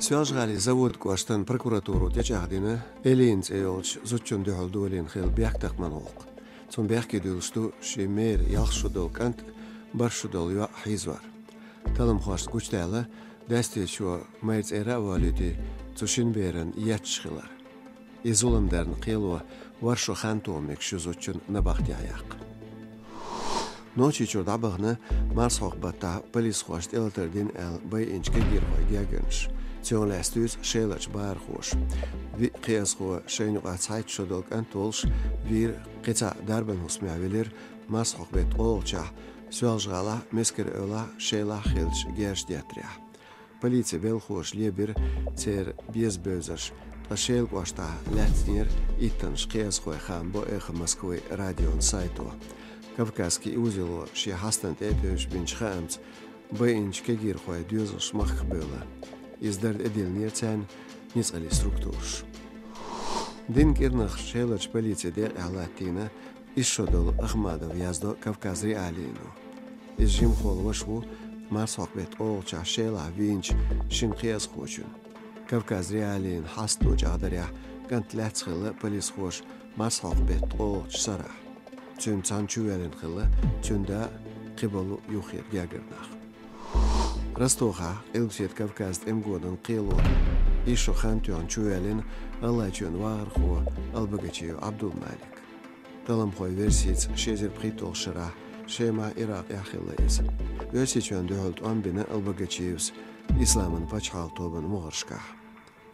سوالجالي زود كواشتن بروكوراتورو تجاهدنا إلينز إيولش زوتشون دهول دولين خيل بيحتق منوق ثم بيحكي دولستو شيمير يالشو دول كانت برشو دول يوا حيزوار تلم خواست قوش دالا دستي شو ميرز إيرا والدي تشين بيرن يتشخلار إزولم درن قيلوا ورشو خانتومك شو زوتشون نباختي عياق نوچی چور دابغنه مارس خوق بتا پلیس خوشت التردین ال بای اینچ که گیر خوی گیگنش تیون لاستوز شیلچ بار خوش وی قیاس خو شینو قاعد شدل کن تولش ویر قطع دربن حسمی عویلر مارس خوق بیت اولچه سوالش غلا مسکر اولا شیلا خیلش گیرش دیاتریا پلیسی بیل خوش لیبر تیر بیز بزرش شیل قاشتا لاتنیر ایتنش قیاس خوی خام با اخ مسکوی رادیون سایتو Кавказский узел, ши хастент этюш бинч хамц, бэйнч кегир хуай дюзл шмах было. Издар эдил нирцан низгали структурш. Дин кирнах шелач полиция дел алатина, ишодол Ахмадов яздо Кавказ реалину. Из жим хол вашву, марсок бет олча шела винч шинхиаз хочун. Кавказ реалин хасту жадаря, гант лацхила полис хош, марсок бет олч сара. تون تانچوالن خلا تون دا قبلو يخير جاگرناخ رستوخا إلبسيت كافكاست إمجودن قيلو إيشو خانتوان چوالن الله تون واغر خو البغتيو عبد المالك تلم خوي ورسيت شيزر بخيتول شرا شيما إراق يخلا إز ورسيتوان دهولت أن بنا البغتيوس إسلامن بچحال توبن مغرشكا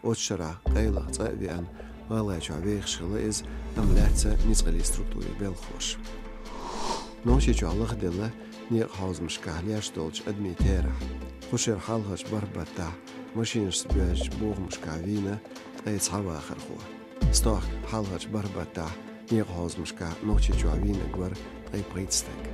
أوتشرا قيلة تأبيان والله شعبيخ شغله إز أملاتها نسقلي ستركتوري بالخوش نوشي جو الله خدله نيق حوز مشكاهلياش دولش أدمي تيرا خوشير حالهاش بربتا ماشينش سبياج بوغ مشكاوينا أيت صحابة آخر خوه ستوك حالهاش بربتا نيق حوز مشكاه نوشي جو عوينا قبر أي بريتستك